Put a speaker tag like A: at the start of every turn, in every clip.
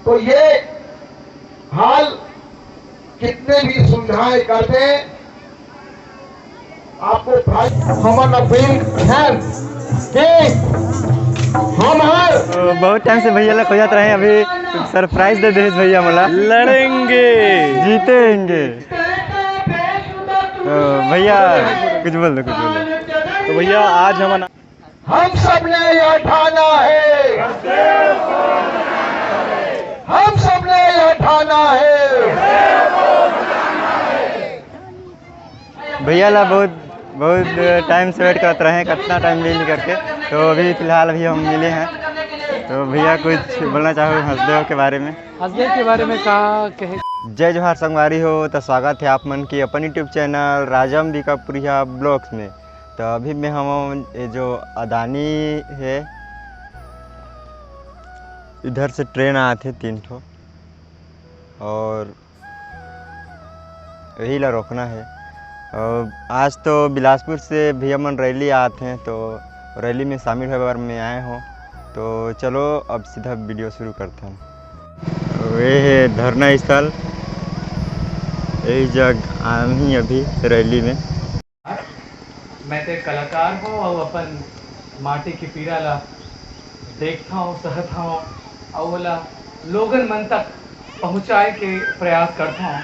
A: तो ये हाल कितने भी सुविधाएं कर दें, आपको हमन अपील खैर कि हम हर
B: बहुत टाइम से भैया लोग खोजत रहे, अभी सरप्राइज दे दे भैया मला
C: लड़ेंगे
B: जीतेंगे। तो भैया कुछ बोल दो, कुछ बोल दो।
C: तो भैया आज
A: हम सब ने यह ठाना है, हम सब ने यह ठाना है।
B: भैया ला बहुत टाइम से वेट करते रहे, कितना टाइम मिल करके, तो अभी फिलहाल अभी हम मिले हैं। तो भैया कुछ बोलना चाहो हंसदेव के बारे में?
C: हंसदेव के बारे में कहे।
B: जय जोहार संगवारी हो, तो स्वागत है आप मन की अपन यूट्यूब चैनल राजम्बिका पुरिया ब्लॉग्स में। तो अभी में हम ये जो अदानी है, इधर से ट्रेन आए थे 3 ठो, और यही ला रोकना है। और आज तो बिलासपुर से भैया मन रैली आते हैं, तो रैली में शामिल होकर में आए हो। तो चलो अब सीधा वीडियो शुरू करते हैं। ये है धरना स्थल, यही जगह आमी अभी रैली में।
C: मैं तो कलाकार हूँ और अपन माटी की पीड़ा ला देखता हूँ, सहता हूँ और बोला लोगन मन तक पहुँचाए के प्रयास करता हूँ।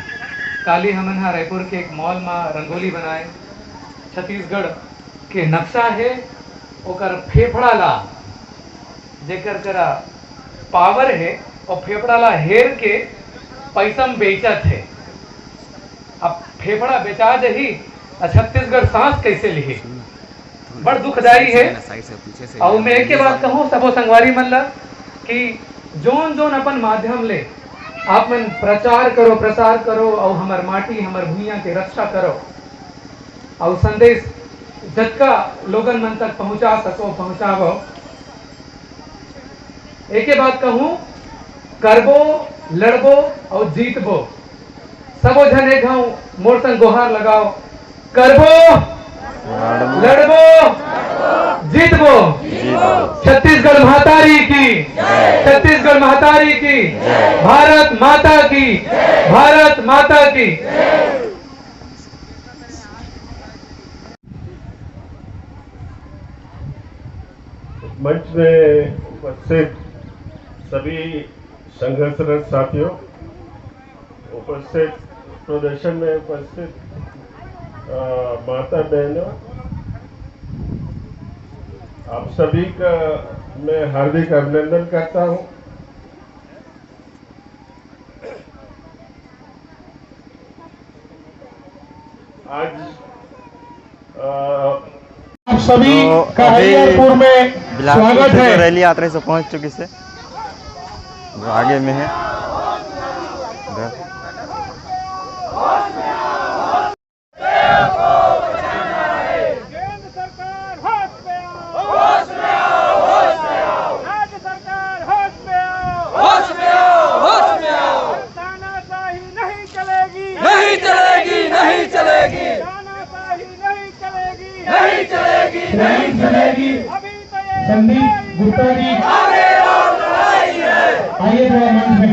C: काली हमन हा रायपुर के एक मॉल में रंगोली बनाए, छत्तीसगढ़ के नक्शा है, ओकर फेफड़ा ला जेकर करा पावर है और फेफड़ा ला हेर के पैसा में बेचत है। अब फेफड़ा बेचा जही, छत्तीसगढ़ सांस कैसे लिही, बड़ दुखदाई है। और मैं एक बात कहूँ सबो संगवारी मन ला कि जोन जोन अपन माध्यम ले आप मन प्रचार करो, प्रसार करो और हमार माटी हमार भूइया के रक्षा करो और संदेश जतका लोगन मन तक पहुंचा सको पहुंचावो। एक बात कहूं, करबो लड़बो और जीतबो, सबो जन एक घाव मोर संग गुहार लगाओ, करबो लड़बो जीतबो। छत्तीसगढ़ महातारी की, छत्तीसगढ़ महातारी की, भारत माता की, भारत माता की।
D: मंच में उपस्थित सभी संघर्षरत साथियों, उपस्थित प्रदर्शन में उपस्थित माता बहनों, आप सभी का मैं हार्दिक अभिनंदन करता हूं। आज
A: आप सभी का हरिहरपुर में स्वागत है।
B: तो रैली यात्रा से पहुंच चुकी से आगे में है।
A: नहीं चलेगी। संदीप गुप्ता जी आगे और लड़ाई है, आइए मंच में।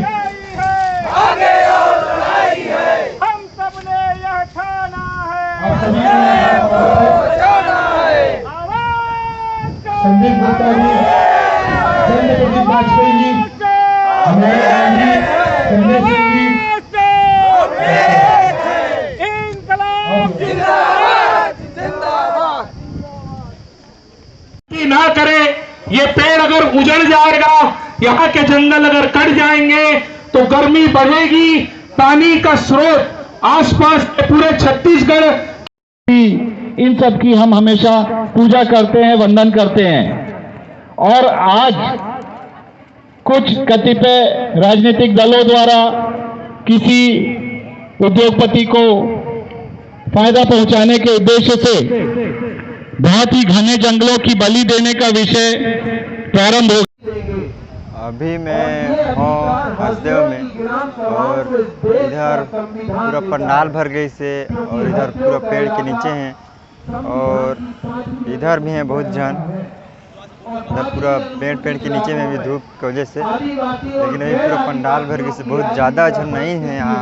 A: आगे और लड़ाई है, हम सबने यह ठाना है, आप सभी ने ठाना है। संदीप गुप्ता जी, चंद्रप्रदीप वाजपेयी जी, हमारे गांधी संजय सिंह जी, ना करे। ये पेड़ अगर उजड़ जाएगा, यहाँ के जंगल अगर कट जाएंगे तो गर्मी बढ़ेगी, पानी का स्रोत आसपास के पूरे छत्तीसगढ़, इन सब की हम हमेशा पूजा करते हैं, वंदन करते हैं। और आज कुछ कतिपय राजनीतिक दलों द्वारा किसी उद्योगपति को फायदा पहुंचाने के उद्देश्य से बहुत ही घने जंगलों की बलि देने का विषय प्रारंभ हो।
B: अभी मैं हूँ हंसदेव में, और इधर पूरा पंडाल भर गई से, और इधर पूरा पेड़ के नीचे हैं, और इधर भी हैं बहुत जन। मतलब पूरा पेड़ के नीचे में भी धूप की वजह से, लेकिन अभी पूरा पंडाल भर के से बहुत ज़्यादा जन नहीं है यहाँ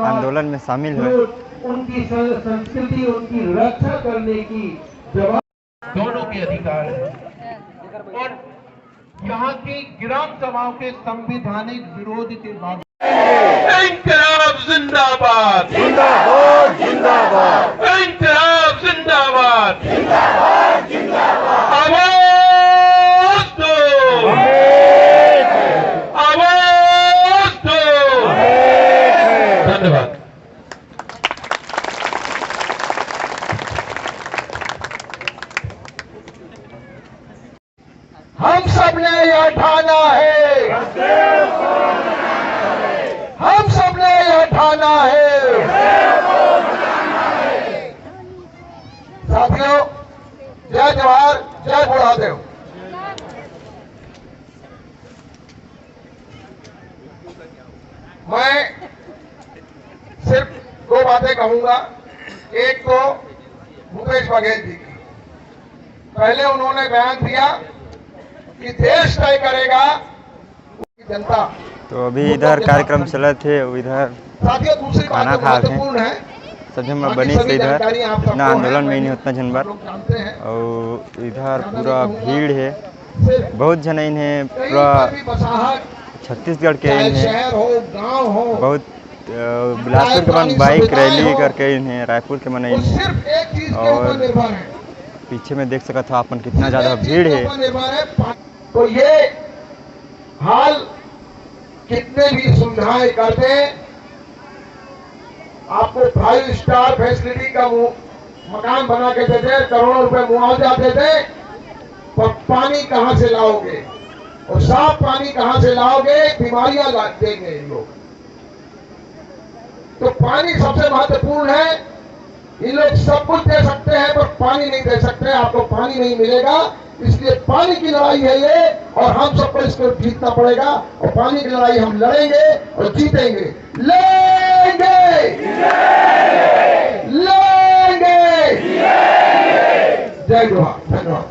B: आंदोलन में शामिल है।
A: उनकी संस्कृति, उनकी रक्षा करने की जवाब दोनों के अधिकार है। और यहाँ की ग्राम सभाओं के संवैधानिक विरोध के बाद इंकलाब जिंदाबाद, जिंदाबाद, जिंदाबाद, इंकलाब जिंदाबाद, जिंदाबाद, जिंदाबाद, आवाज दो, आवाज दो। धन्यवाद। हम सब ने यह ठाना है, हम सब ने यह ठाना है। साथियों, जय जवाहर, जय बुढ़ादेव। मैं सिर्फ दो बातें कहूंगा। एक तो भूपेश बघेल जी की, पहले उन्होंने बयान दिया कि देश तय करेगा जनता।
B: तो अभी इधर कार्यक्रम चले थे, इधर
A: साथियों दूसरी बात
B: खाना
A: जो
B: खा थे,
A: महत्वपूर्ण है,
B: सब हम बनी से इधर इतना आंदोलन में ही नहीं उतना जनवर,
A: लोग जानते हैं
B: और इधर पूरा भीड़ है,
A: सिर्फ
B: बहुत जन इन है,
A: कहीं
B: पूरा
A: पर भी बसाहट,
B: छत्तीसगढ़ के
A: चाहे
B: इन है,
A: शहर हो, गांव हो,
B: बहुत बिलासपुर के मन बाइक रैली करके इन है, रायपुर के मन
A: वो
B: इन है,
A: सिर्फ एक चीज के
B: और
A: ऊपर निर्भर है।
B: पीछे में देख सकता था अपन कितना ज़्यादा भीड़ है।
A: तो ये हाल कितने भी सुविधाएं करते, आपको 5 स्टार फैसिलिटी का मकान बना के देते, करोड़ों रुपए मुआवजा देते, पर पानी कहां से लाओगे और साफ पानी कहां से लाओगे? बीमारियां देंगे लोग। तो पानी सबसे महत्वपूर्ण है। ये लोग सब कुछ दे सकते हैं पर पानी नहीं दे सकते, आपको पानी नहीं मिलेगा। इसलिए पानी की लड़ाई है ये, और हम सबको इसको जीतना पड़ेगा, और पानी की लड़ाई हम लड़ेंगे और जीतेंगे। लेंगे, लेंगे। जय जोहार, धन्यवाद।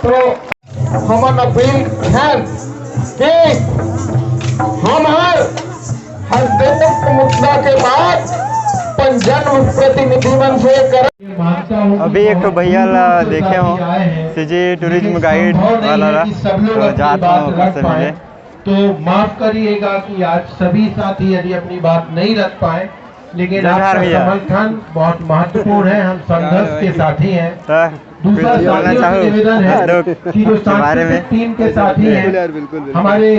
A: तो हम अपील है कि हम हर देश मुद्दा के बाद जन प्रतिनिधिमंडल से कर।
B: अभी एक तो भैया ला देखे हो सीजी टूरिज्म गाइड वाला ला, तो जाता हूँ घर से मिले।
A: तो माफ करिएगा कि आज सभी साथी यदि अपनी बात नहीं रख पाए, लेकिन आपका समर्थन बहुत महत्वपूर्ण है। हम संघर्ष के साथी हैं। दूसरा साथियों से निवेदन है कि जो सांस्कृतिक टीम के साथी हैं, हमारे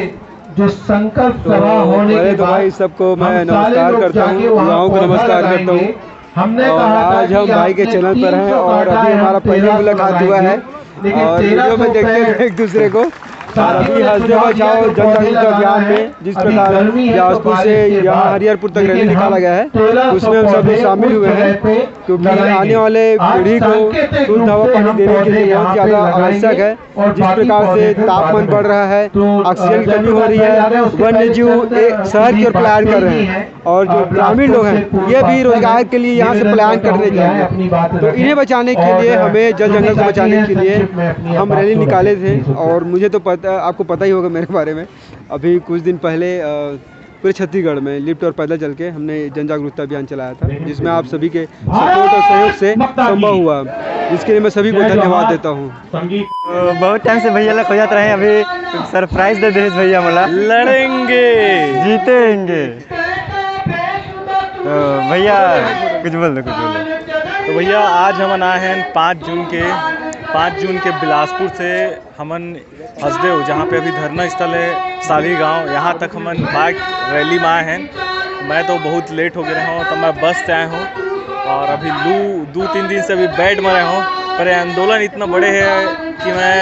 A: जो संकल्प सभा होने के बाद
E: सबको मैं नमस्कार करता हूँ, युवाओं को नमस्कार करता हूँ।
A: हमने
E: और आज हम भाई के चैनल पर हैं और अभी हमारा पहली मुलाकात हुआ है और वीडियो में देखते हैं एक दूसरे को। और अभी हंसदे बचाओ जन जागरूकता अभियान में जिस प्रकार बिलासपुर से यहाँ हरिहरपुर तक रैली निकाला गया है, उसमें हम सभी शामिल हुए हैं, क्योंकि आने वाले पीढ़ी को शुद्ध हवा पानी देने के लिए बहुत ज़्यादा आवश्यक है। जिस प्रकार से तापमान बढ़ रहा है, ऑक्सीजन की कमी हो रही है, वन्य जीव एक शहर की ओर पलायन कर रहे हैं, और जो ग्रामीण लोग हैं ये भी रोजगार के लिए यहाँ से पलायन करने चाहिए। तो इन्हें बचाने के लिए, हमें जल जंगल को बचाने के लिए हम रैली निकाले थे। और मुझे तो आपको पता ही होगा मेरे बारे में, अभी कुछ दिन पहले पूरे छत्तीसगढ़ में लिफ्ट और पैदल चल के हमने जन जागरूकता अभियान चलाया था, जिसमें आप सभी के सपोर्ट और सहयोग से संभव हुआ, जिसके लिए मैं सभी को धन्यवाद देता हूँ।
B: बहुत टाइम से भैया लोग खोजत रहे, अभी सरप्राइज दे दे भैया मला,
E: लड़ेंगे
B: जीतेंगे। तो भैया कुछ बोल दो, कुछ बोल दो।
E: तो भैया आज हम आए हैं 5 जून के बिलासपुर से हमन हंसदेव, जहाँ पे अभी धरना स्थल है साली गांव, यहाँ तक हमन बाइक रैली में आए हैं। मैं तो बहुत लेट हो गया हूँ, तो मैं बस से आया हूँ और अभी 2-3 दिन से अभी बेड में रहा हूँ। पर आंदोलन इतना बड़े है कि मैं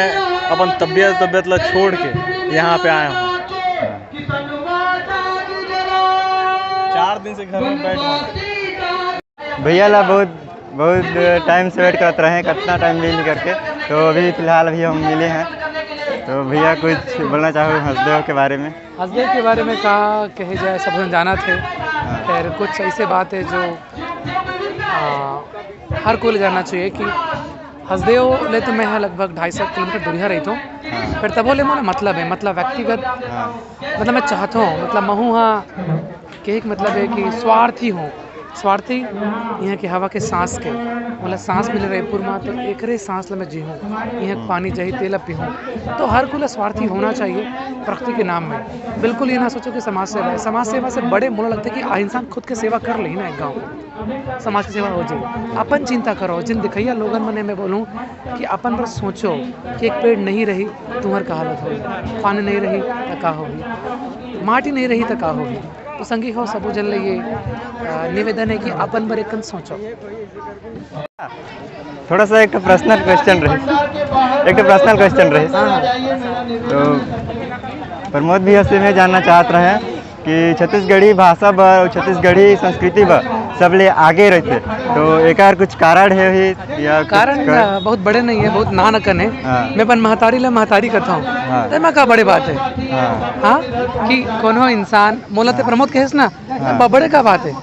E: अपन तबियत ला छोड़ के यहाँ पे आया हूँ। 4 दिन से घर में बैठ हूँ।
B: भैया ला बहुत टाइम से वेट करते रहे, कितना टाइम नहीं करके, तो अभी फ़िलहाल अभी हम मिले हैं। तो भैया कुछ बोलना चाहो हंसदेव के बारे में?
C: हंसदेव के बारे में कहे जाए, सब जाना थे, फिर कुछ ऐसे बात है जो हर को ले जाना चाहिए कि हसदेव ले तो मैं यहाँ लगभग 250 किलोमीटर दूरिया रही हूँ फिर तब बोले मोला मतलब है मतलब व्यक्तिगत मतलब मैं चाहता हूँ मतलब महू हाँ कि एक मतलब है कि स्वार्थी हूँ स्वार्थी यहाँ की हवा के सांस के मतलब सांस मिले रायपुर में तो एकरे सांस ला मैं जी हूँ यहाँ पानी जही तेल पीहूँ तो हर कोई स्वार्थी होना चाहिए प्रकृति के नाम में। बिल्कुल ये ना सोचो कि समाज सेवा है, समाज सेवा से बड़े मुझे लगता है कि इंसान खुद के सेवा कर ली ना एक गाँव समाज की सेवा हो जाए। अपन चिंता करो जिन दिखैया लोगन मने मैं बोलूँ कि अपन पर सोचो कि एक पेड़ नहीं रही तुम्हार का हालत होगी, पानी नहीं रही तो का होगी, माटी नहीं रही तो का होगी। तो संगी हो सबो जन ये निवेदन है कि अपन पर एक सोचो।
B: थोड़ा सा एक पर्सनल क्वेश्चन रहे तो प्रमोद भैया से मैं जानना चाहत रहे कि छत्तीसगढ़ी भाषा ब छत्तीसगढ़ी संस्कृति ब सब ले आगे रहते तो एक कुछ कारण है ही या
C: कारण बहुत बड़े नहीं है बहुत नानकन है। मैं अपन महतारी ला महतारी कहता हूँ तो मैं का बड़े बात है हाँ कि कोनो इंसान मोला ते प्रमोद कहेस ना बड़े का बात है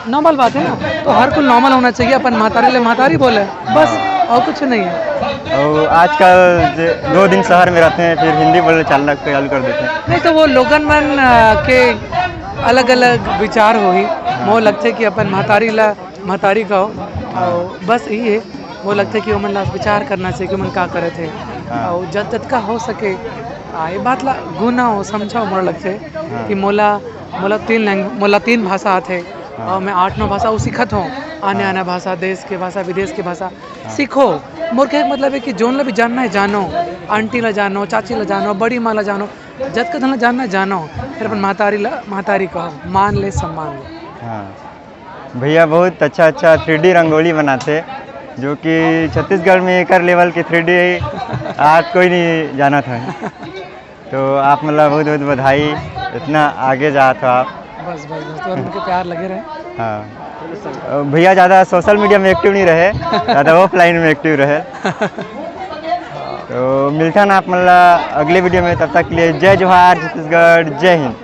C: नॉर्मल बात है ना। तो हर कोई नॉर्मल होना चाहिए अपन महतारी ले महतारी बोले बस और कुछ नहीं है।
B: और आजकल 2 दिन शहर में रहते हैं फिर हिंदी बोलने चालू कर देते हैं।
C: नहीं तो वो लोगन मन के अलग अलग विचार हो ही मोह लगते कि अपन महतारी कहो और बस यही है वो लगता है कि वो मन विचार करना चाहिए कि मन का करे थे और जत का हो सके ये बात ला गुना हो समझाओ मोड़ लगते कि मोला 3 भाषा आते और मैं 8-9 भाषा वो सीखत हूँ आने भाषा देश के भाषा विदेश के भाषा सीखो। मोर के मतलब है कि जोन ला भी जानना है जानो, आंटी ला जानो, चाची ला जानो, बड़ी माँ ला जानो, जत का धन जानना है जानो, फिर अपन महतारी कहो मान ले सम्मान ले।
B: हाँ भैया बहुत अच्छा 3D रंगोली बनाते जो कि छत्तीसगढ़ में एक लेवल के 3D आर्ट कोई नहीं जाना था। तो आप मतलब बहुत बहुत बधाई इतना आगे जा था आप।
C: बस तो उनके प्यार लगे रहे।
B: हाँ भैया ज़्यादा सोशल मीडिया में एक्टिव नहीं रहे ज़्यादा ऑफलाइन में एक्टिव रहे। तो मिलता ना आप मतलब अगले वीडियो में, तब तक के लिए जय जोहार छत्तीसगढ़, जय हिंद।